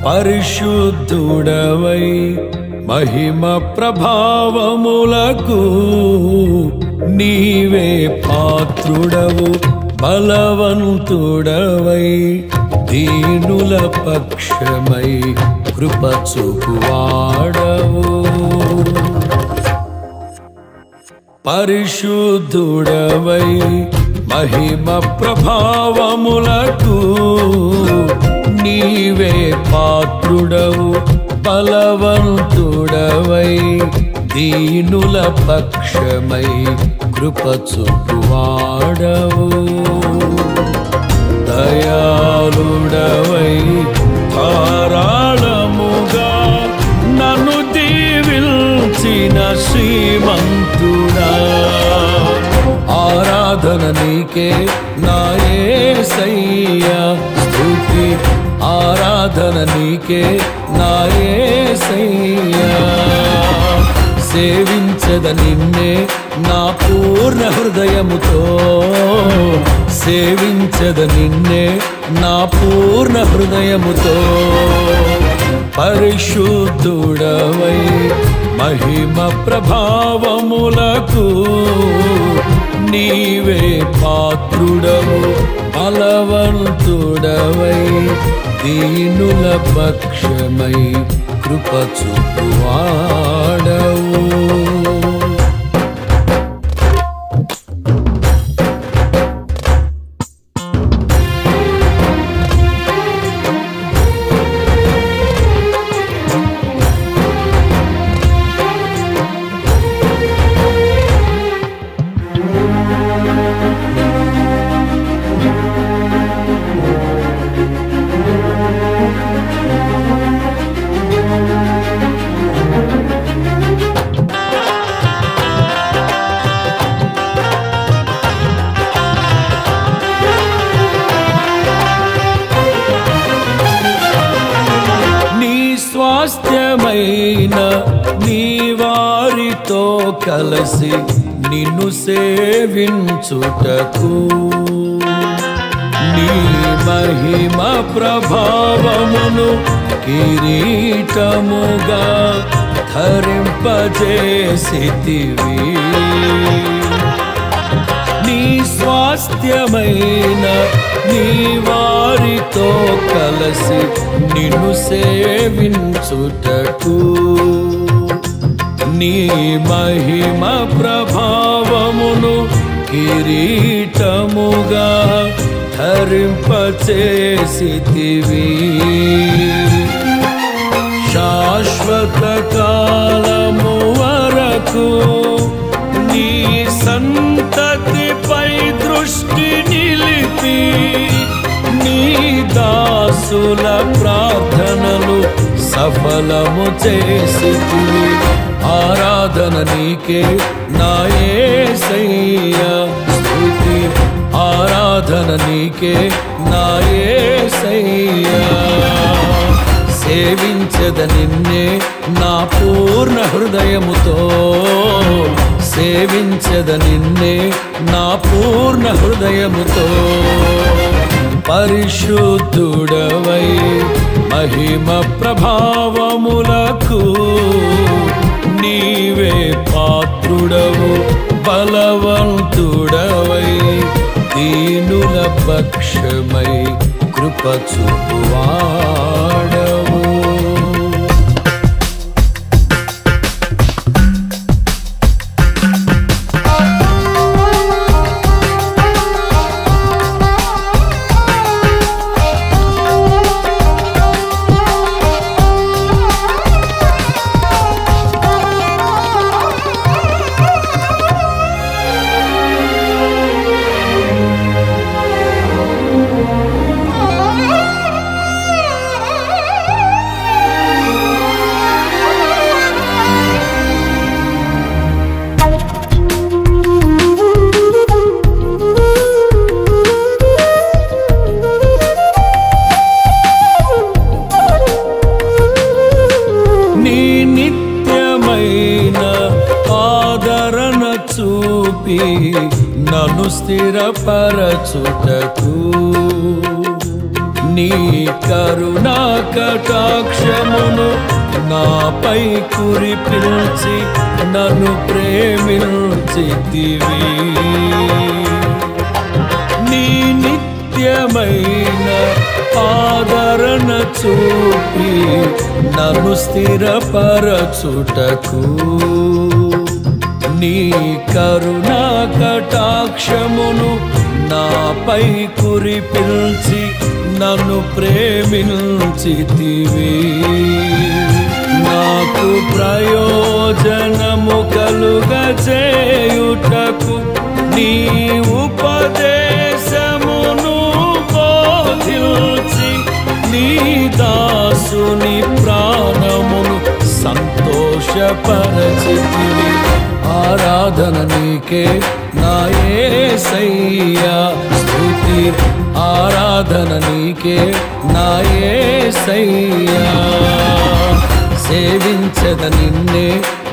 పరిశుద్ధుడవై మహిమ ప్రభావములకు నీవే పాత్రుడవు బలవంతుడవై దీనుల పక్షమై కృప చూపువాడవు పరిశుద్ధుడవై మహిమ ప్రభావములకు నీవే పాత్రుడవు బలవంతుడవై దీనుల పక్షమై కృప చూపువాడవు దయాళుడవై ధారాళముగా నన్ను దీవించిన శ్రీమంతుడా ఆరాధన నీకే నా యేసయ్యా స్తుతి ఆరాధన నీకే నా యేసయ్యా సేవించద నిన్నే నా పూర్ణ హృదయముతో సేవించద నిన్నే నా పూర్ణ హృదయముతో పరిశుద్ధుడవై మహిమ ప్రభావములకు నీవే పాత్రుడవు బలవంతుడవై దీనుల పక్షమై కృప చూపువాడవు స్వాస్థ్యమైన నీ వారితో కలసి నిన్ను సేవించుటకు నీ మహిమ ప్రభావమును కిరీటముగా ధరింపజేసితివి నీ స్వాస్థ్యమైన నీ వారితో కలసి నిన్ను సేవించుటకు నీ మహిమ ప్రభావమును కిరీటముగా ధరింపచేసితివి శాశ్వత కాలము వరకు నీ సంతతిపై దృష్టి నిలిపి నీ దాసుల ప్రార్థనలు సఫలము చేసితివి ఆరాధన నీకే నా యేసయ్యా స్తుతి ఆరాధన నీకే నా యేసయ్యా సేవించద నిన్నే నా పూర్ణ హృదయముతో సేవించద నిన్నే నా పూర్ణ హృదయముతో పరిశుద్ధుడవై మహిమ ప్రభావములకు నీవే పాత్రుడవు బలవంతుడవై దీనుల పక్షమై కృప చూపువాడవు నన్ను స్థిరపరచుటకు నీ కరుణా కటాక్షమును నాపై కురిపించి నన్ను ప్రేమించితివి. నీ నిత్యమైన ఆదరణ చూపి నన్ను స్థిరపరచుటకు నీ కరుణా కటాక్షమును నాపై కురిపించి నన్ను ప్రేమించితివి. నాకు ప్రయోజనము కలుగజేయుటకు నీ ఉపదేశమును బోధించి నీ దాసుని ప్రాణమును సంతోషపరచితివి. ఆరాధన నీకే నా యేసయ్యా, స్తుతి ఆరాధన నీకే నా యేసయ్యా. సేవించద నిన్నే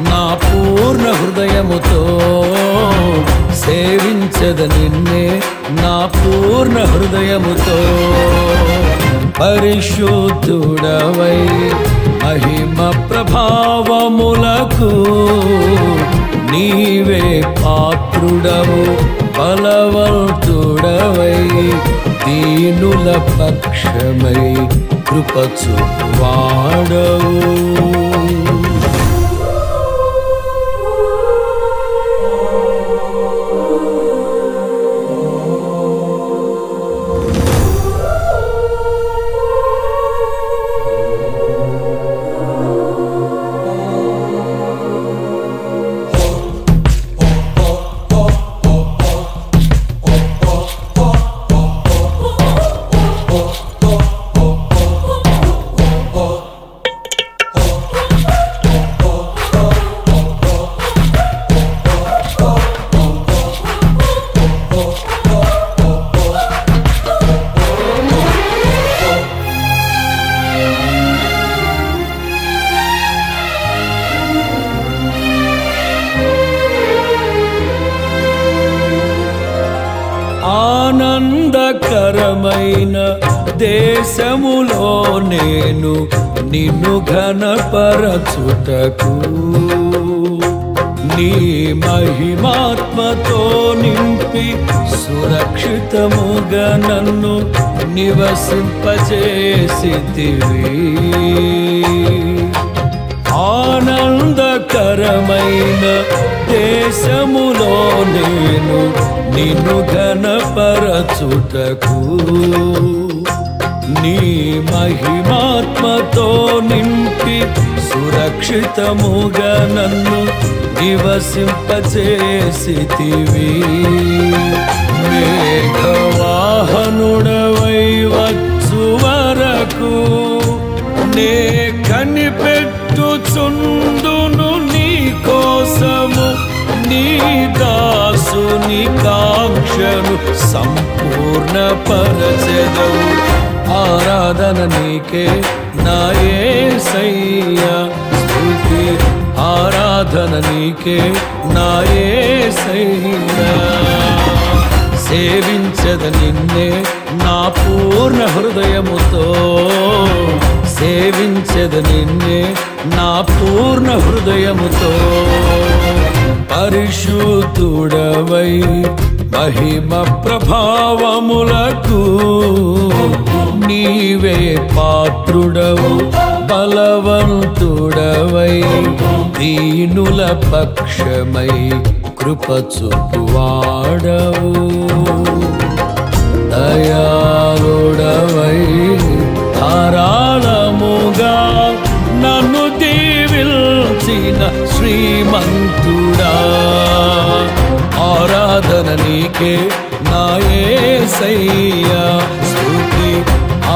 నా పూర్ణ హృదయముతో, సేవించద నిన్నే నా పూర్ణ హృదయముతో. పరిశుద్ధుడవై మహిమ ప్రభావములకు నీవే పాత్రుడవు, బలవంతుడవై దీనుల పక్షమై కృప చూపువాడవు. ఆనందకరమైన దేశములో నేను నిన్ను ఘనపరచుటకు నీ మహిమాత్మతో నింపి సురక్షితముగా నన్ను నివసింపజేసితివి. ఆనందకరమైన దేశములో నేను నిన్ను ఘనపరచుటకు నీ మహిమాత్మతో నింపి సురక్షితముగా నన్ను నివసింపజేసితివి. మేఘవాహనుడవై వచ్చు వరకు నే కనిపెట్టుచుందును నీ కోసము, నీ దాసుని కాంక్షను సంపూర్ణ పరచెదవు. ఆరాధన నీకే నా యేసయ్యా, స్తుతి ఆరాధన నీకే నా యేసయ్యా. సేవించద నిన్నే నా పూర్ణ హృదయముతో, సేవించద నిన్నే నా పూర్ణ హృదయముతో. పరిశుద్ధుడవై మహిమ ప్రభావములకు నీవే పాత్రుడవు, బలవంతుడవై దీనుల పక్షమై కృప చూపువాడవు. దయాళుడవై ధారాళముగా నన్ను దీవిల్చిన శ్రీమంతుడా, ఆరాధన నీకే నా యేసయ్యా, స్తుతి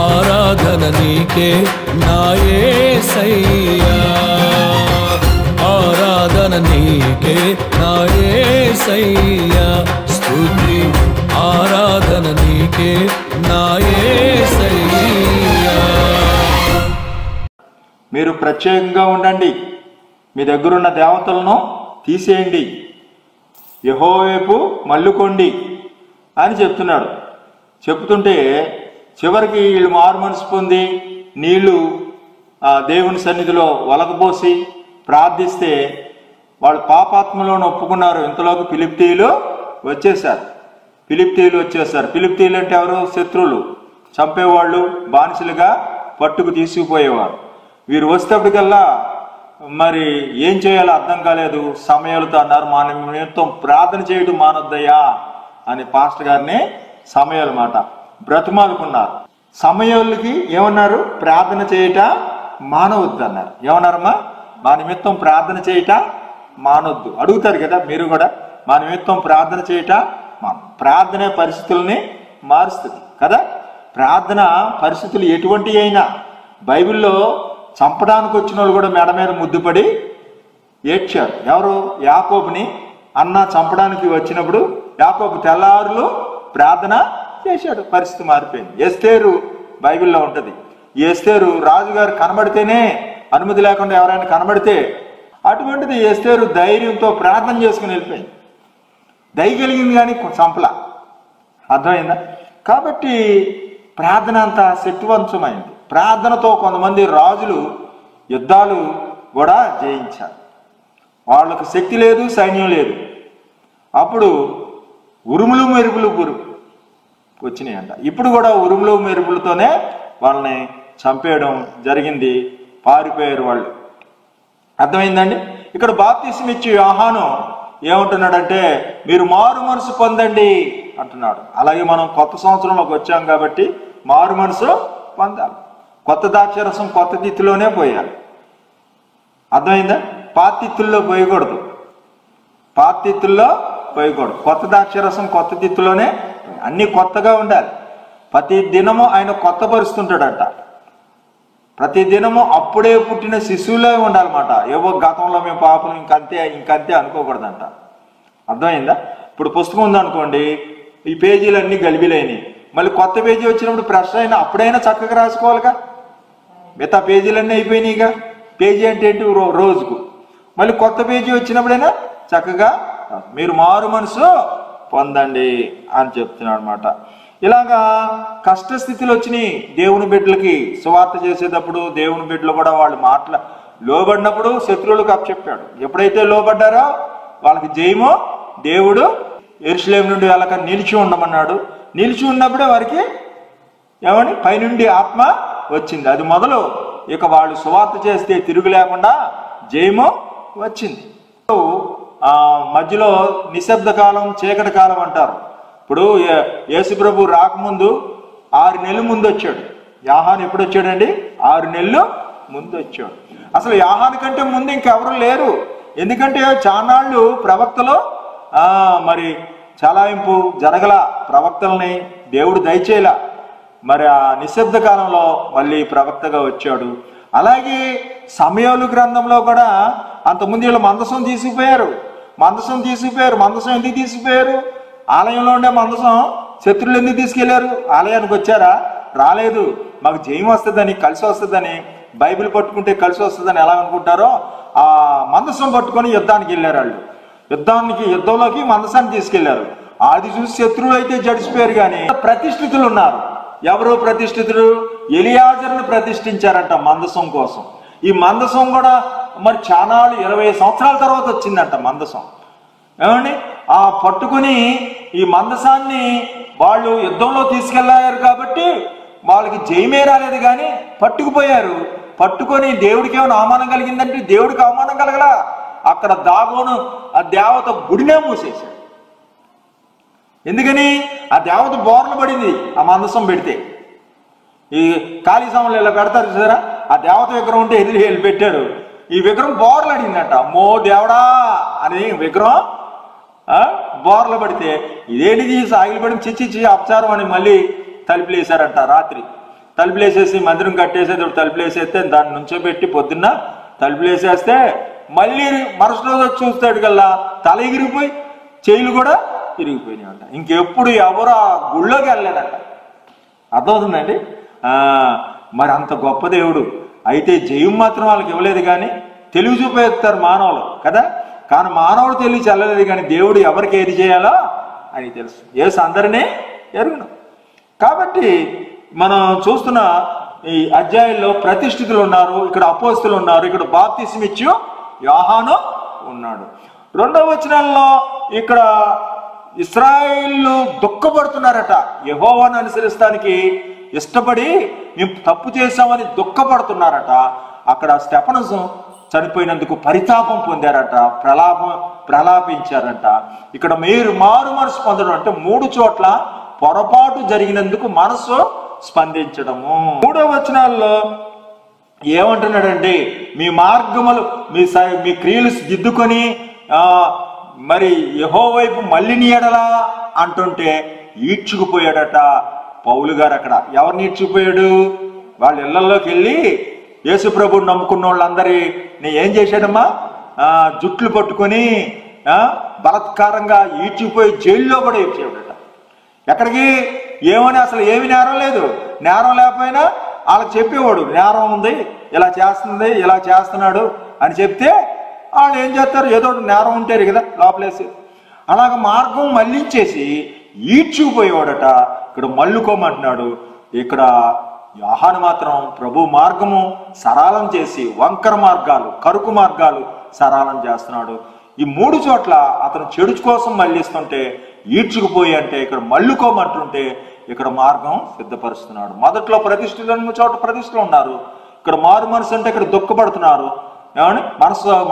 ఆరాధన నీకే నా యేసయ్యా. ఆరాధన నీకే నా యేసయ్యా, స్తుతి ఆరాధన నీకే నా యేసయ్యా. మీరు ప్రత్యేకంగా ఉండండి, మీ దగ్గరున్న దేవతలను తీసేయండి, యెహోవా వైపు మళ్ళుకోండి అని చెప్తున్నాడు. చెప్తుంటే చివరికి వీళ్ళు మారు మనసు పొంది నీళ్లు దేవుని సన్నిధిలో ఒలకబోసి ప్రార్థిస్తే వాళ్ళు పాపాత్మలోని ఒప్పుకున్నారు. ఇంతలోకి ఫిలిప్తీయులు వచ్చేసారు. ఫిలిప్తీయులు అంటే ఎవరు? శత్రువులు, చంపేవాళ్ళు, బానిసలుగా పట్టుకు తీసుకుపోయేవారు. వీరు వచ్చేటప్పటికల్లా మరి ఏం చేయాలో అర్థం కాలేదు. సమయాలతో అన్నారు, మా నిమిత్తం ప్రార్థన చేయడం మానొద్దయ్యా అని పాస్టర్ గారిని సమయాల మాట బ్రతిమాలుకున్నారు. సమయాలకి ఏమన్నారు? ప్రార్థన చేయట మానవద్దు అన్నారు. ఏమన్నారమ్మా? మా నిమిత్తం ప్రార్థన చేయట మానొద్దు. అడుగుతారు కదా మీరు కూడా, మా నిమిత్తం ప్రార్థన చేయట ప్రార్థన పరిస్థితుల్ని మారుస్తుంది కదా. ప్రార్థన పరిస్థితులు ఎటువంటి అయినా, బైబిల్లో చంపడానికి వచ్చిన వాళ్ళు కూడా మెడ మీద ముద్దుపడి ఏడ్చారు. ఎవరు? యాకోబుని అన్న చంపడానికి వచ్చినప్పుడు యాకోబు తెల్లారులు ప్రార్థన చేశాడు, పరిస్థితి మారిపోయింది. ఎస్తేరు బైబిల్లో ఉంటుంది. ఎస్తేరు రాజుగారు కనబడితేనే, అనుమతి లేకుండా ఎవరైనా కనబడితే, అటువంటిది ఎస్తేరు ధైర్యంతో ప్రార్థన చేసుకుని వెళ్ళిపోయింది. దయ కలిగింది కానీ చంపలా. అర్థమైందా? కాబట్టి ప్రార్థన అంతా శక్తివంతమైంది. ప్రార్థనతో కొంతమంది రాజులు యుద్ధాలు కూడా జయించారు. వాళ్ళకు శక్తి లేదు, సైన్యం లేదు. అప్పుడు ఉరుములు మెరుపులు వచ్చినాయంట. ఇప్పుడు కూడా ఉరుములు మెరుపులతోనే వాళ్ళని చంపేయడం జరిగింది. పారిపోయారు వాళ్ళు. అర్థమైందండి? ఇక్కడ బాప్తిస్మం ఇచ్చి యోహాను ఏమంటున్నాడంటే, మీరు మారు మనసు పొందండి అంటున్నాడు. అలాగే మనం కొత్త సంవత్సరంలోకి వచ్చాం కాబట్టి మారు మనసు పొందాలి. కొత్త ద్రాక్షరసం కొత్త తిత్తిలోనే పోయాలి. అర్థమైందా? పాతిత్తుల్లో పోయకూడదు. కొత్త ద్రాక్షరసం కొత్త తిత్తిలోనే, అన్ని కొత్తగా ఉండాలి. ప్రతి దినము ఆయన కొత్త పరుస్తుంటాడంట. ప్రతి దినము అప్పుడే పుట్టిన శిశువులే ఉండాలన్నమాట. ఏవో గతంలో మేము పాపం ఇంకంతే అనుకోకూడదంట. అర్థమైందా? ఇప్పుడు పుస్తకం ఉందనుకోండి, ఈ పేజీలన్నీ గలిబిలైనవి. మళ్ళీ కొత్త పేజీ వచ్చినప్పుడు ఫ్రెష్ అయినా అప్పుడైనా చక్కగా రాసుకోవాలిగా. మిగతా పేజీలన్నీ అయిపోయినాయిగా. పేజీ అంటే ఏంటి? రోజుకు. మళ్ళీ కొత్త పేజీ వచ్చినప్పుడైనా చక్కగా మీరు మారు మనసు పొందండి అని చెప్తున్నాడు అనమాట. ఇలాగా కష్టస్థితులు వచ్చినాయి దేవుని బిడ్డలకి. సువార్త చేసేటప్పుడు దేవుని బిడ్డలు కూడా వాళ్ళు లోబడినప్పుడు శత్రువులకు అప్పచెప్పాడు. ఎప్పుడైతే లోబడ్డారో వాళ్ళకి జయమో దేవుడు యెరూషలేము నుండి వాళ్ళకి నిలిచి ఉండమన్నాడు. నిలిచి ఉన్నప్పుడే వారికి ఏమని పైనుండి ఆత్మ వచ్చింది. అది మొదలు. ఇక వాళ్ళు సువార్త చేస్తే తిరుగు లేకుండా జయము వచ్చింది. మధ్యలో నిశ్శబ్ద కాలం, చీకటి కాలం అంటారు. ఇప్పుడు యేసుప్రభు రాకముందు 6 నెలలు ముందు వచ్చాడు. యోహాను ఎప్పుడు వచ్చాడండి? 6 నెలలు ముందు వచ్చాడు. అసలు యోహాను కంటే ముందు ఇంకెవరు లేరు. ఎందుకంటే చానాళ్ళు ప్రవక్తలు మరి చలాయింపు జరగల, ప్రవక్తల్ని దేవుడు దయచేయలా. మరి ఆ నిశ్శబ్ద కాలంలో మళ్ళీ ప్రవక్తగా వచ్చాడు. అలాగే సమయాలు గ్రంథంలో కూడా అంతకుముందు వీళ్ళు మందసం తీసుకుపోయారు. మందసం ఎందుకు తీసుకుపోయారు? ఆలయంలో ఉండే మందసం శత్రువులు ఎందుకు తీసుకెళ్లారు? ఆలయానికి వచ్చారా? రాలేదు. మాకు జయం వస్తుందని, కలిసి వస్తుందని, బైబిల్ పట్టుకుంటే కలిసి వస్తుందని ఎలా అనుకుంటారో ఆ మందసం పట్టుకొని యుద్ధానికి వెళ్ళారు. వాళ్ళు యుద్ధంలోకి మందసాన్ని తీసుకెళ్లారు. అది చూసి శత్రువులు అయితే జడిసిపోయారు. కానీ ప్రతిష్ఠితులు ఉన్నారు. ఎవరు ప్రతిష్ఠితులు? ఎలియాజరును ప్రతిష్ఠించారంట మందసం కోసం. ఈ మందసం కూడా మరి చానాలు 20 సంవత్సరాల తర్వాత వచ్చిందంట మందసం. ఏమండి? ఆ పట్టుకుని ఈ మందసాన్ని వాళ్ళు యుద్ధంలో తీసుకెళ్లారు కాబట్టి వాళ్ళకి జయమే రాలేదు, కానీ పట్టుకుపోయారు. పట్టుకొని దేవుడికి ఏమైనా అవమానం కలిగిందంటే దేవుడికి అవమానం కలగలా. అక్కడ దాగోను ఆ దేవత గుడినే మూసేశాడు. ఎందుకని? ఆ దేవత బోర్లు పడింది ఆ మందసం పెడితే. ఈ ఖాళీ సమయంలో ఇలా పెడతారు చూసారా, ఆ దేవత విగ్రహం ఉంటే వెళ్ళి పెట్టారు. ఈ విగ్రహం బోర్లు అడిగిందంట. అమ్మో దేవుడా అని విగ్రహం బోర్లు పడితే ఇదేంటిది సాగిలి పడి చిచ్చి అపచారం అని మళ్ళీ తలుపులేసారంట. రాత్రి తలుపులేసేసి మందిరం కట్టేసేటప్పుడు తలుపులేసేస్తే దాన్ని నుంచోబెట్టి పొద్దున్న తలుపులేసేస్తే మళ్ళీ మరుసటి రోజు చూస్తాడు కల్లా తల ఎగిరిపోయి చేయిలు కూడా తిరిగిపోయినాయి అంట. ఇంకెప్పుడు ఎవరు ఆ గుళ్ళోకి వెళ్ళలేదంట. అర్థమవుతుందండి? మరి అంత గొప్ప దేవుడు అయితే జయం మాత్రం వాళ్ళకి ఇవ్వలేదు, కానీ తెలివి చూపేస్తారు మానవులు కదా. కానీ మానవుడు తెలివి చల్లలేదు, కానీ దేవుడు ఎవరికి ఏది చేయాలో అని తెలుసు. యేసు అందరినీ ఎరుగును. కాబట్టి మనం చూస్తున్న ఈ అధ్యాయంలో ప్రతిష్ఠితులు ఉన్నారు, ఇక్కడ అపోస్తులు ఉన్నారు, ఇక్కడ బాప్తిస్మం ఇచ్చి యోహాను ఉన్నాడు. 2వ వచనాల్లో ఇక్కడ ఇశ్రాయేలు దుఃఖపడుతున్నారట. యెహోవాను అనుసరిస్తానికి ఇష్టపడి మేము తప్పు చేశామని దుఃఖపడుతున్నారట. అక్కడ స్టెఫనసు చనిపోయినందుకు పరితాపం పొందారట, ప్రలాపించారట. ఇక్కడ మీరు మారు మనసు పొందడం అంటే 3 చోట్ల పొరపాటు జరిగినందుకు మనసు స్పందించడము. 3వ వచనాల్లో ఏమంటున్నాడంటే మీ మార్గములు మీ క్రియలు దిద్దుకొని మరి యెహోవా వైపు మళ్ళీ ఎడలా అంటుంటే ఈడ్చుకుపోయాడట పౌలు గారు. అక్కడ ఎవరిని ఈడ్చుకుపోయాడు? వాళ్ళ ఇళ్లలోకి వెళ్ళి యేసు ప్రభువుని నమ్ముకున్న వాళ్ళందరినీ ఏం చేశాడమ్మా? జుట్లు పట్టుకొని బలత్కారంగా ఈడ్చుకుపోయి జైల్లో కూడా ఈడ్చాడట. ఎక్కడికి? ఏమని? అసలు ఏమి నేరం లేదు. నేరం లేకపోయినా వాళ్ళకి చెప్పేవాడు నేరం ఉంది, ఇలా చేస్తుంది, ఇలా చేస్తున్నాడు అని చెప్తే వాళ్ళు ఏం చేస్తారు? ఏదో నేరం ఉంటారు కదా లోపలేసి. అలాగ మార్గం మళ్ళించేసి ఈడ్చుకుపోయేవాడట. ఇక్కడ మళ్ళుకోమంటున్నాడు. ఇక్కడ యోహాను మాత్రం ప్రభు మార్గము సరళం చేసి వంకర మార్గాలు, కరుకు మార్గాలు సరళం చేస్తున్నాడు. ఈ 3 చోట్ల అతను చెడు కోసం మళ్ళిస్తుంటే ఈడ్చుకుపోయి అంటే ఇక్కడ మళ్ళుకోమంటుంటే ఇక్కడ మార్గం సిద్ధపరుస్తున్నాడు. మొదట్లో ప్రతిష్ఠితులు చోట ప్రతిష్ఠలు ఉన్నారు, ఇక్కడ మారు మనసు అంటే ఇక్కడ దుఃఖపడుతున్నారు. ఏమని?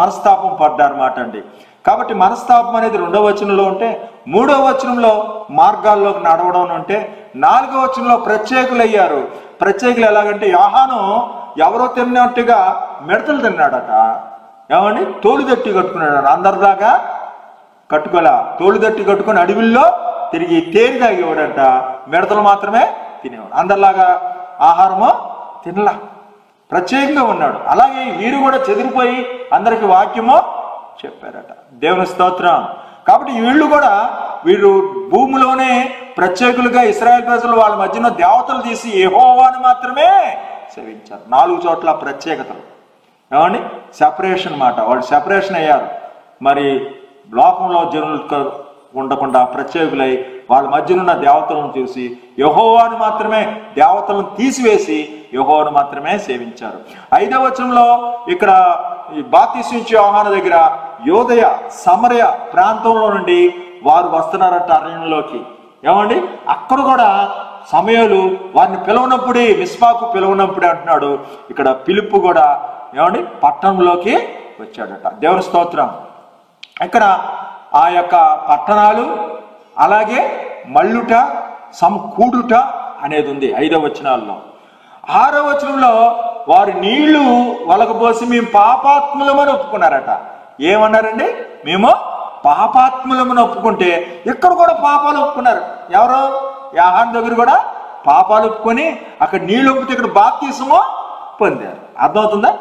మనస్తాపం పడ్డారన్నమాట అండి. కాబట్టి మనస్తాపం అనేది 2వ వచనంలో ఉంటే 3వ వచనంలో మార్గాల్లోకి నడవడం ఉంటే 4వ వచనంలో ప్రత్యేకులు అయ్యారు. ప్రత్యేకులు ఎలాగంటే యోహాను ఎవరో తిన్నట్టుగా మిడతలు తిన్నాడట. ఏమండి? తోలుదట్టి కట్టుకున్నాడు. అందరిదాకా కట్టుకోలే, తోలుదట్టి కట్టుకుని అడవిల్లో తిరిగి తేనె తాగేవాడంట. మిడతలు మాత్రమే తినేవాడు. అందరిలాగా ఆహారము తినలా, ప్రత్యేకంగా ఉన్నాడు. అలాగే వీరు కూడా చెదిరిపోయి అందరికి వాక్యము చెప్పారట. దేవుని స్తోత్రం. కాబట్టి వీళ్ళు భూమిలోనే ప్రత్యేకులుగా ఇశ్రాయేల్ ప్రజలు వాళ్ళ మధ్యన దేవతలు తీసి యెహోవాను మాత్రమే సేవించారు. 4 చోట్ల ప్రత్యేకతలు. ఏమండి? సెపరేషన్ మాట. వాళ్ళు సెపరేషన్ అయ్యారు. మరి లోకంలో జనులు ఉండకుండా ప్రత్యేకులై వాళ్ళ మధ్యనున్న దేవతలను చూసి యెహోవాను మాత్రమే, దేవతలను తీసివేసి యెహోవాను మాత్రమే సేవించారు. 5వ వచనంలో ఇక్కడ ఈ బాప్తిస్మం ఇచ్చే యోహాను దగ్గర యోదయ సమరయ ప్రాంతంలో నుండి వారు వస్తున్నారట అరణ్యంలోకి. ఏమండి? అక్కడ కూడా సమయాలు వారిని పిలవనప్పుడే, మిస్పాకు పిలవనప్పుడే అంటున్నాడు. ఇక్కడ పిలుపు కూడా ఏమండి పట్టణంలోకి వచ్చాడట. దేవుని స్తోత్రం. ఇక్కడ ఆ యొక్క పట్టణాలు అలాగే మల్లుట సమకూడుట అనేది ఉంది 5వ వచనాల్లో. 6వ వచనంలో వారు నీళ్లు వలకబోసి మేము పాపాత్ములమని ఒప్పుకున్నారట. ఏమన్నారండి? మేము పాపాత్ములమని ఒప్పుకుంటే ఇక్కడ కూడా పాపాలు ఒప్పుకున్నారు. ఎవరు? యోహాను దగ్గర కూడా పాపాలు ఒప్పుకొని అక్కడ నీళ్లు ఒప్పితే ఇక్కడ బాప్తిస్మం పొందారు. అర్థమవుతుందా?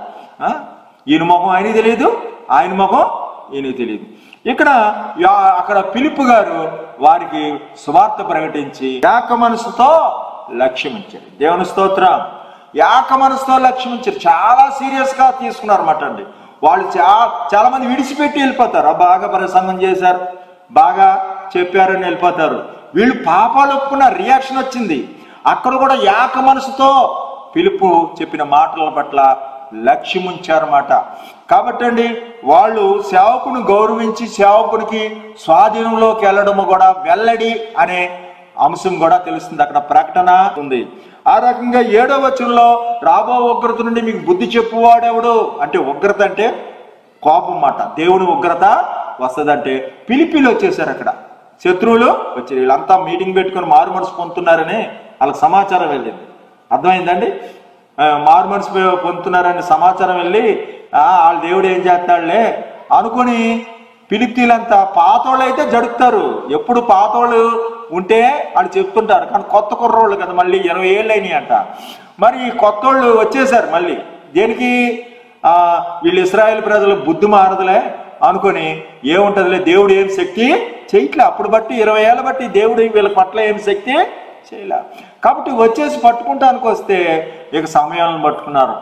ఈయన ముఖం ఆయనకి తెలియదు, ఆయన ముఖం ఈయనకి తెలియదు. ఇక్కడ అక్కడ ఫిలిప్పు గారు వారికి సువార్త ప్రకటించి ఏక మనసుతో లక్ష్యం ఇచ్చారు. దేవుని స్తోత్రం. ఏక మనసుతో లక్ష్యం ఇచ్చారు. చాలా సీరియస్ గా తీసుకున్నారు అన్నమాట అండి. వాళ్ళు చాలా మంది విడిచిపెట్టి వెళ్ళిపోతారు. బాగా ప్రసంగం చేశారు, బాగా చెప్పారని వెళ్ళిపోతారు. వీళ్ళు పాపాలు ఒప్పుకున్న రియాక్షన్ వచ్చింది. అక్కడ కూడా ఏక మనసుతో ఫిలిప్పు చెప్పిన మాటల పట్ల లక్ష్యం ఉంచారన్నమాట. కాబట్టి అండి వాళ్ళు సేవకుని గౌరవించి సేవకునికి స్వాధీనంలోకి వెళ్ళడము కూడా వెల్లడి అనే అంశం కూడా తెలుస్తుంది. అక్కడ ప్రకటన ఉంది. ఆ రకంగా 7వ వచనంలో రాబో ఉగ్రత నుండి మీకు బుద్ధి చెప్పువాడెవడు అంటే, ఉగ్రత అంటే కోపం మాట. దేవుని ఉగ్రత వస్తుందంటే పిలిపిలు వచ్చేసారు. అక్కడ శత్రువులు వచ్చారు. వీళ్ళంతా మీటింగ్ పెట్టుకుని మారు మనసు పొందుతున్నారని వాళ్ళకి సమాచారం వెళ్ళింది. అర్థమైందండి? మారు మనసు పొందుతున్నారని సమాచారం వెళ్ళి వాళ్ళ దేవుడు ఏం చేస్తాడులే అనుకుని ఫిలిప్పీలంతా పాతోళ్ళు అయితే జడుపుతారు. ఎప్పుడు పాతోళ్ళు ఉంటే వాళ్ళు చెప్తుంటారు. కానీ కొత్త కుర్రోళ్ళు కదా, మళ్ళీ 20 ఏళ్ళు అయినాయి అంట. మరి కొత్త వాళ్ళు వచ్చేసారు మళ్ళీ. దేనికి? వీళ్ళు ఇశ్రాయేల్ ప్రజలు బుద్ధి మారదులే అనుకుని ఏముంటదిలే, దేవుడు ఏం శక్తి చేయట్లే. అప్పుడు బట్టి 20 ఏళ్ళ బట్టి దేవుడు వీళ్ళ పట్ల ఏం శక్తి చేయలే. కాబట్టి వచ్చేసి పట్టుకుంటానికి వస్తే ఇక సమయాలను పట్టుకున్నారు.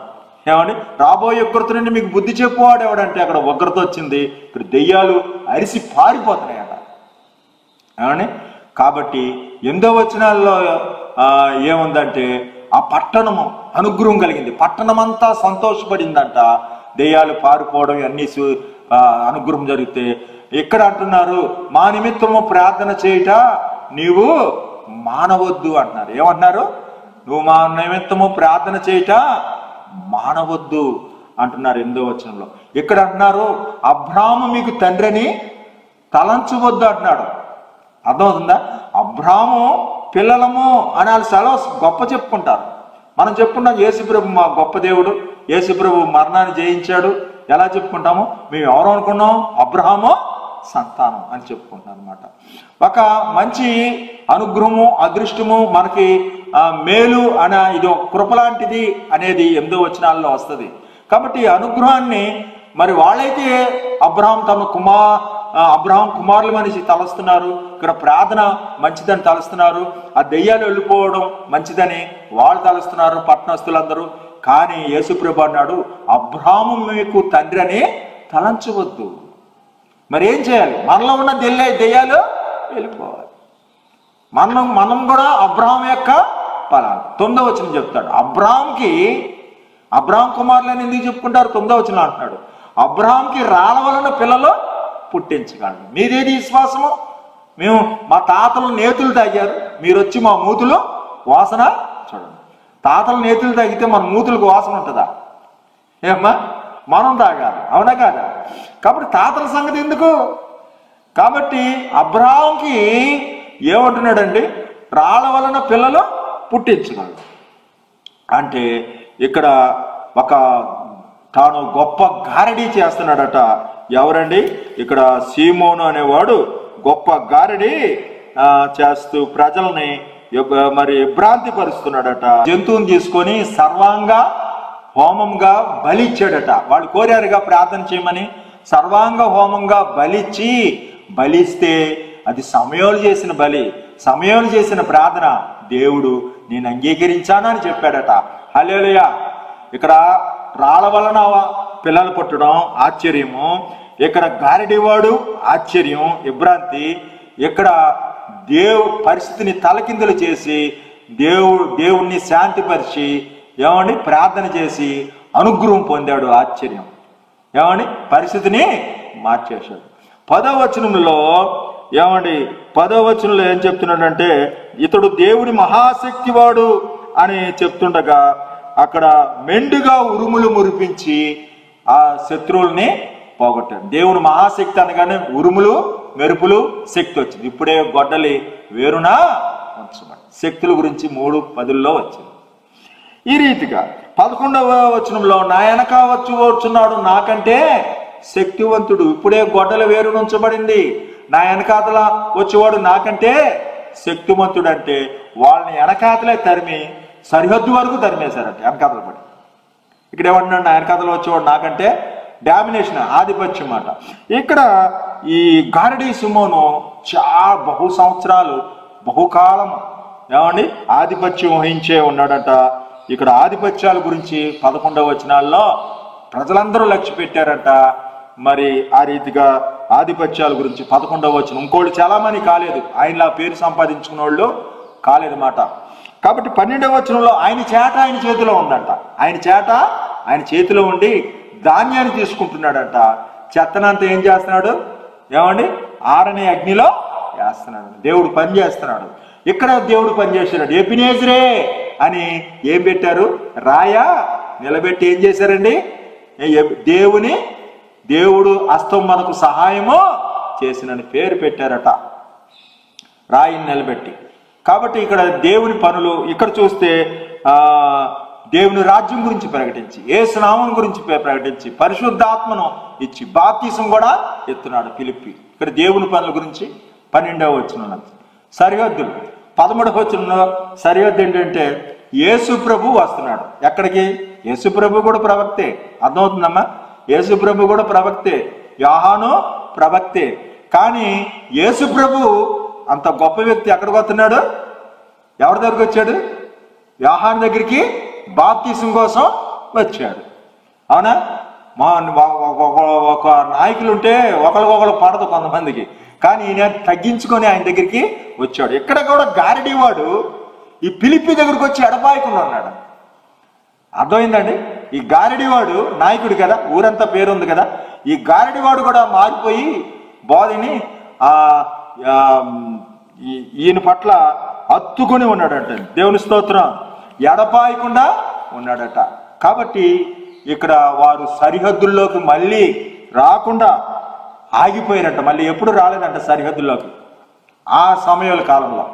ఏమని? రాబోయే ఉగ్రత నుండి మీకు బుద్ధి చెప్పువాడు ఎవడంటే అక్కడ ఉగ్రత వచ్చింది. ఇక్కడ దెయ్యాలు అరిసి పారిపోతున్నాయట. ఏమని? కాబట్టి 8వ వచనాల్లో ఏముందంటే ఆ పట్టణము అనుగ్రహం కలిగింది, పట్టణమంతా సంతోషపడిందంట. దెయ్యాలు పారిపోవడం అన్ని అనుగ్రహం జరిగితే ఇక్కడ అంటున్నారు మా నిమిత్తము ప్రార్థన చేయుట నీవు మానవద్దు అంటున్నారు. ఏమంటున్నారు? నువ్వు మా నిమిత్తము ప్రార్థన చేయుట మానవద్దు అంటున్నారు 8వ వచనంలో. ఇక్కడ అంటున్నారు అబ్రాహాము మీకు తండ్రి అని తలంచవద్దు అంటున్నాడు. అర్థమవుతుందా? అబ్రాహాము పిల్లలము అని వాళ్ళు చాలా గొప్ప చెప్పుకుంటారు. మనం చెప్పుకుంటాం యేసుప్రభు మా గొప్ప దేవుడు, యేసుప్రభు మరణాన్ని జయించాడు. ఎలా చెప్పుకుంటాము? మేము ఎవరు అనుకున్నాం? అబ్రాహాము సంతానం అని చెప్పుకుంటాం అనమాట. ఒక మంచి అనుగ్రహము అదృష్టము మనకి మేలు అనే ఇది ఒక కృప లాంటిది అనేది 8వ వచనాల్లో వస్తుంది. కాబట్టి అనుగ్రహాన్ని మరి వాళ్ళైతే అబ్రాహాం అబ్రాహాం కుమారుల మనిషి తలస్తున్నారు, ఇక్కడ ప్రార్థన మంచిదని తలుస్తున్నారు, ఆ దెయ్యాలు వెళ్ళిపోవడం మంచిదని వాళ్ళు తలుస్తున్నారు పట్టణస్తులందరూ. కానీ యేసుప్రభు అన్నాడు అబ్రాహాము మీకు తండ్రి అని తలంచవద్దు. మరి ఏం చేయాలి? మనలో ఉన్న దెయ్యాలు వెళ్ళిపోవాలి. మనం కూడా అబ్రాహాం యొక్క ఫలాలు. 9వ వచనం చెప్తాడు అబ్రాహాం కుమారులని ఎందుకు చెప్పుకుంటారు? 9వ వచనం అంటున్నాడు అబ్రాహాంకి రాళ్ళ వలన పిల్లలు పుట్టించగలడు. మీదేది విశ్వాసము? మేము మా తాతలు నేతులు తాగారు, మీరు వచ్చి మా మూతులు వాసన చూడండి. తాతలు నేతులు తాగితే మన మూతులకు వాసన ఉంటుందా? ఏమ్మా, మనం తాగాలి, అవునా కాదా? కాబట్టి తాతల సంగతి ఎందుకు? కాబట్టి అబ్రాహాంకి ఏమంటున్నాడండి? రాళ్ళ వలన పిల్లలు పుట్టించగలడు అంటే ఇక్కడ తాను గొప్ప గారడీ చేస్తున్నాడట. ఎవరండి? ఇక్కడ సీమోను అనేవాడు గొప్ప గారడీ చేస్తూ ప్రజల్ని మరి భ్రాంతి పరుస్తున్నాడట. జంతువుని తీసుకొని సర్వాంగ హోమంగా బలిచ్చాడట. వాళ్ళు కోరారుగా ప్రార్థన చేయమని. సర్వాంగ హోమంగా బలిస్తే అది సమయాలు చేసిన బలి, సమయాలు చేసిన ప్రార్థన దేవుడు నేను అంగీకరించానని చెప్పాడట. హల్లెలూయా. ఇక్కడ రాళ్ళ వలన పిల్లలు పుట్టడం ఆశ్చర్యము, ఇక్కడ గారడివాడు ఆశ్చర్యం, విభ్రాంతి. ఇక్కడ పరిస్థితిని తలకిందులు చేసి దేవుణ్ణి శాంతిపరిచి ప్రార్థన చేసి అనుగ్రహం పొందాడు. ఆశ్చర్యం. పరిస్థితిని మార్చేశాడు. 10వ వచనంలో 10వ వచనంలో ఏం చెప్తున్నాడంటే ఇతడు దేవుడి మహాశక్తివాడు అని చెప్తుండగా అక్కడ మెండుగా ఉరుములు మురిపించి ఆ శత్రువుల్ని పోగొట్టాడు. దేవుని మహాశక్తి అనగానే ఉరుములు మెరుపులు శక్తి వచ్చింది. ఇప్పుడే గొడ్డలి వేరునా ఉంచబడి శక్తుల గురించి 3:10 వచ్చింది. ఈ రీతిగా 11వ వచనంలో నా వెనక వచ్చున్నాడు నాకంటే శక్తివంతుడు. ఇప్పుడే గొడ్డలి వేరు ఉంచబడింది. నా వెనకాతల వచ్చేవాడు నాకంటే శక్తివంతుడు అంటే వాళ్ళని వెనకాతలే తరిమి సరిహద్దు వరకు తరిమేశారంట వెనకాతలు పడి. ఇక్కడ ఏమంటున్నాడు? నా వెనకాతలు వచ్చేవాడు నాకంటే డామినేషన్, ఆధిపత్యం మాట. ఇక్కడ ఈ గారడీ సిమోను బహు సంవత్సరాలు బహుకాలం ఆధిపత్యం వహించే ఉన్నాడట. ఇక్కడ ఆధిపత్యాల గురించి 11వ వచనాల్లో ప్రజలందరూ లక్ష్య పెట్టారట. మరి ఆ రీతిగా ఆధిపత్యాల గురించి 11వ వచనం. ఇంకోళ్ళు చాలా మంది కాలేదు, ఆయనలా పేరు సంపాదించుకున్న వాళ్ళు కాలేదు మాట. కాబట్టి 12వ వచనంలో ఆయన చేతిలో ఉందంట. ఆయన చేతిలో ఉండి ధాన్యాన్ని తీసుకుంటున్నాడంట. చెత్తనంతా ఏం చేస్తున్నాడు? ఆరని అగ్నిలో వేస్తున్నాడు. దేవుడు పని చేస్తున్నాడు. ఇక్కడ దేవుడు పని చేస్తున్నాడు. ఎబినేజరే అని ఏం పెట్టారు? రాయా నిలబెట్టి ఏం చేశారండి? దేవుడు హస్తం మనకు సహాయము చేసినని పేరు పెట్టారట, రాయిని నిలబెట్టి. కాబట్టి ఇక్కడ దేవుని పనులు ఇక్కడ చూస్తే దేవుని రాజ్యం గురించి ప్రకటించి, యేసు నామం గురించి ప్రకటించి, పరిశుద్ధాత్మను ఇచ్చి బాప్తిసం కూడా ఎత్తున్నాడు ఫిలిప్పి. ఇక్కడ దేవుని పనుల గురించి 12వ వచనం. సరిహద్దులు 13వ వచనంలో సరిహద్దు ఏంటంటే యేసు ప్రభు వస్తున్నాడు. ఎక్కడికి? యేసు ప్రభు కూడా ప్రవక్తే. అర్థమవుతుందమ్మా? యేసు ప్రభు కూడా ప్రవక్తే, యోహాను ప్రవక్తే. కానీ యేసు ప్రభు అంత గొప్ప వ్యక్తి ఎక్కడికి వస్తున్నాడు? ఎవరి దగ్గరికి వచ్చాడు? యోహాను దగ్గరికి బాప్తిసం కోసం వచ్చాడు. అవునా? ఒక నాయకులు ఉంటే ఒకరికొకరు పడదు కొంతమందికి, కానీ ఈయన తగ్గించుకొని ఆయన దగ్గరికి వచ్చాడు. ఇక్కడ కూడా గారడీవాడు ఈ ఫిలిప్పి దగ్గరకు వచ్చి ఎడబాయకుండా ఉన్నాడు. అర్థమైందండి? ఈ గారడివాడు నాయకుడు కదా, ఊరంతా పేరుంది కదా, ఈ గారడివాడు కూడా మారిపోయి బోధిని ఈయన పట్ల హత్తుకొని ఉన్నాడట. దేవుని స్తోత్రం. ఎడపాయకుండా ఉన్నాడట. కాబట్టి ఇక్కడ వారు సరిహద్దుల్లోకి మళ్ళీ రాకుండా ఆగిపోయారంట. మళ్ళీ ఎప్పుడు రాలేదంట సరిహద్దుల్లోకి ఆ సమయాల కాలంలో.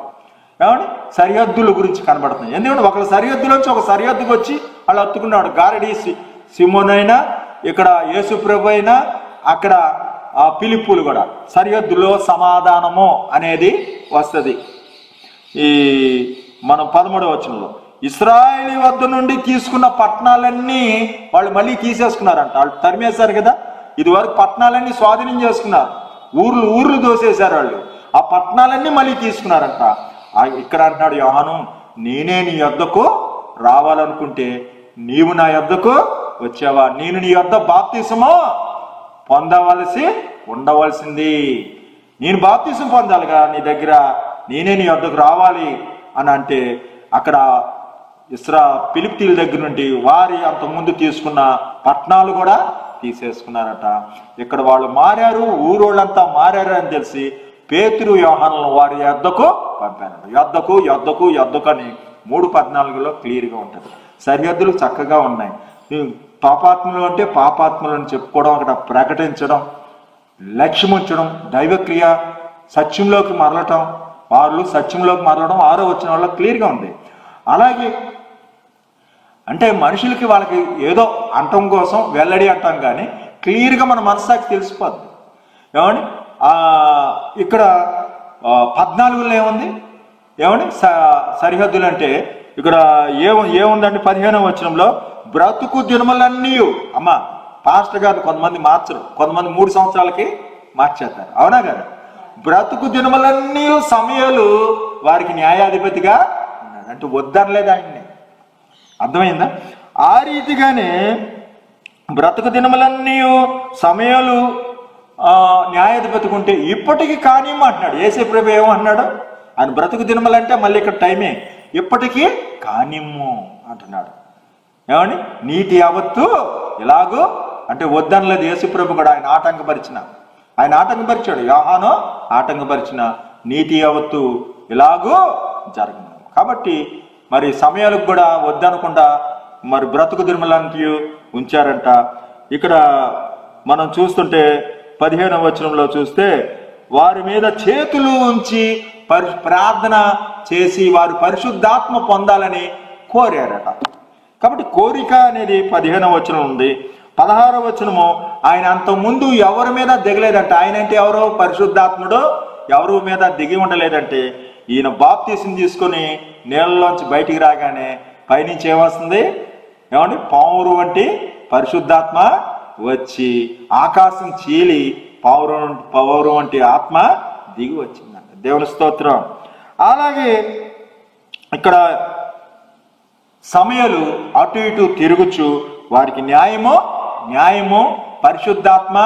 ఏమండి? సరిహద్దుల గురించి కనబడుతుంది. ఎందుకంటే ఒకళ్ళ సరిహద్దులోంచి ఒక సరిహద్దుకు వచ్చి వాళ్ళు హత్తుకున్నాడు. గారడి సిమోనైనా, ఇక్కడ యేసుప్రభు అయినా, అక్కడ ఫిలిప్పులు కూడా. సరిహద్దులో సమాధానము అనేది వస్తుంది. ఈ మనం 13వ వచనంలో ఇశ్రాయేలు వద్ద నుండి తీసుకున్న పట్టణాలన్నీ వాళ్ళు మళ్ళీ తీసేసుకున్నారంట. వాళ్ళు తరిమేశారు కదా, ఇది వరకు పట్టణాలన్నీ స్వాధీనం చేసుకున్నారు, ఊర్లు దోసేశారు వాళ్ళు. ఆ పట్టణాలన్నీ మళ్ళీ తీసుకున్నారంట. ఇక్కడ అంటున్నాడు యోహాను, నేనే నీ యొద్దకు రావాలనుకుంటే నీవు నా యొద్దకు వచ్చావా? నేను నీ యొద్ద బాప్తిసము ఉండవలసింది. నేను బాప్తిసం పొందాలిగా నీ దగ్గర, నేనే నీ యొద్దకు రావాలి అని అంటే అక్కడ ఫిలిప్పీల దగ్గర నుండి వారి అంతకుముందు తీసుకున్న పట్టణాలు కూడా తీసేసుకున్నారట. ఇక్కడ వాళ్ళు మారారు, ఊరోళ్ళంతా మారారు అని తెలిసి పేతురు యోహానులను వారి యొద్దకు పంపారు. యొద్దకు అని 3:14 క్లియర్గా ఉంటుంది. సరిహద్దులు చక్కగా ఉన్నాయి. పాపాత్ములు అంటే పాపాత్ములు అని చెప్పుకోవడం, అక్కడ ప్రకటించడం, లక్ష్యం ఉంచడం, దైవక్రియ, సత్యంలోకి మరలటం, వాళ్ళు సత్యంలోకి మరలడం 6వ వచనంలో క్లియర్గా ఉంది. అలాగే అంటే మనుషులకి వాళ్ళకి ఏదో అంటం కోసం వెల్లడి అంటాం, కానీ క్లియర్గా మన మనసాకి తెలిసిపోద్ది. ఏమండి? ఇక్కడ 14లో ఏముంది? ఏమండి? సరిహద్దులు అంటే ఇక్కడ ఏముందంటే 15వ వచనంలో బ్రతుకు దినములన్నీ. అమ్మ పాస్టర్ గారు కొంతమంది మార్చరు, కొంతమంది 3 సంవత్సరాలకి మార్చేస్తారు, అవునా కదా? బ్రతుకు దినములన్నీ సమయాలు వారికి న్యాయాధిపతిగా ఉన్నాడు అంటే వద్దనలేదు ఆయన్ని. అర్థమైందా? ఆ రీతిగానే బ్రతుకు దినములన్నీ సమయాలు న్యాయాధిపతికి ఉంటే ఇప్పటికీ కానిమ్మ అంటున్నాడు. యేసు ప్రభు ఏమంటున్నాడు? ఆయన బ్రతుకు దినములంటే మళ్ళీ ఇక్కడ టైమే, ఇప్పటికీ కానిమ్ము అంటున్నాడు. ఏమండి? నీతి యావత్తు ఎలాగో అంటే వద్దనలేదు యేసు ప్రభు కూడా. ఆయన ఆటంకపరిచాడు, యోహాను ఆటంకపరిచిన నీతి యావత్తు ఎలాగో జరగను. కాబట్టి మరి సమయాలకు కూడా వద్దనకుండా మరి బ్రతుకు దినములానికి ఉంచారంట. ఇక్కడ మనం చూస్తుంటే 15వ వచనంలో చూస్తే వారి మీద చేతులు ఉంచి ప్రార్థన చేసి వారు పరిశుద్ధాత్మ పొందాలని కోరారట. కాబట్టి కోరిక అనేది 15వ వచనం ఉంది. 16వ వచనము ఆయన అంతకుముందు ఎవరి మీద దిగలేదంట. ఆయన అంటే ఎవరో పరిశుద్ధాత్ముడు ఎవరి మీద దిగి ఉండలేదంటే ఈయన బాప్తీసం తీసుకొని నీళ్ళలోంచి బయటికి రాగానే పైనుంచి ఏమొస్తుంది? ఏమండి? పావురు వంటి పరిశుద్ధాత్మ వచ్చి ఆకాశం చీలి పావురు వంటి ఆత్మ దిగి వచ్చిందంట. దేవుని స్తోత్రం. అలాగే ఇక్కడ సమయాలు అటు ఇటు తిరుగుచు వారికి న్యాయము పరిశుద్ధాత్మ,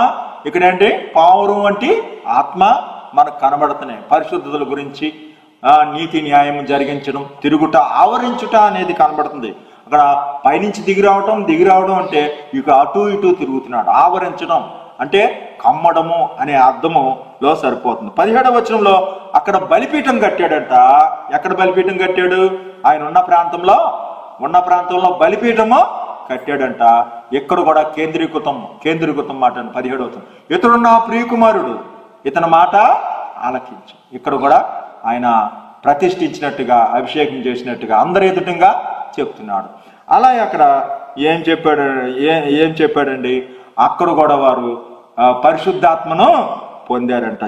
ఇక్కడేంటి పావురం వంటి ఆత్మ మనకు కనబడుతున్నాయి. పరిశుద్ధతల గురించి, నీతి న్యాయం జరిగించడం, తిరుగుట, ఆవరించుట అనేది కనబడుతుంది. అక్కడ పైనుంచి దిగి రావడం అంటే ఇక అటు ఇటు తిరుగుతున్నాడు. ఆవరించడం అంటే కమ్మడము అనే అర్థములో సరిపోతుంది. 17వ వచనంలో అక్కడ బలిపీఠం కట్టాడంట. ఎక్కడ బలిపీఠం కట్టాడు? ఆయన ఉన్న ప్రాంతంలో బలిపీఠము కట్టాడంట. ఎక్కడ కూడా కేంద్రీకృతం మాట 17వ వచనం. ఇతడు నా ప్రియకుమారుడు, ఇతని మాట ఆలకించు. ఇక్కడ కూడా ఆయన ప్రతిష్ఠించినట్టుగా, అభిషేకం చేసినట్టుగా అందరి ఎదుటంగా చెప్తున్నాడు. అలాగే అక్కడ ఏం చెప్పాడండి? అక్కడ కూడా వారు పరిశుద్ధాత్మను పొందారంట.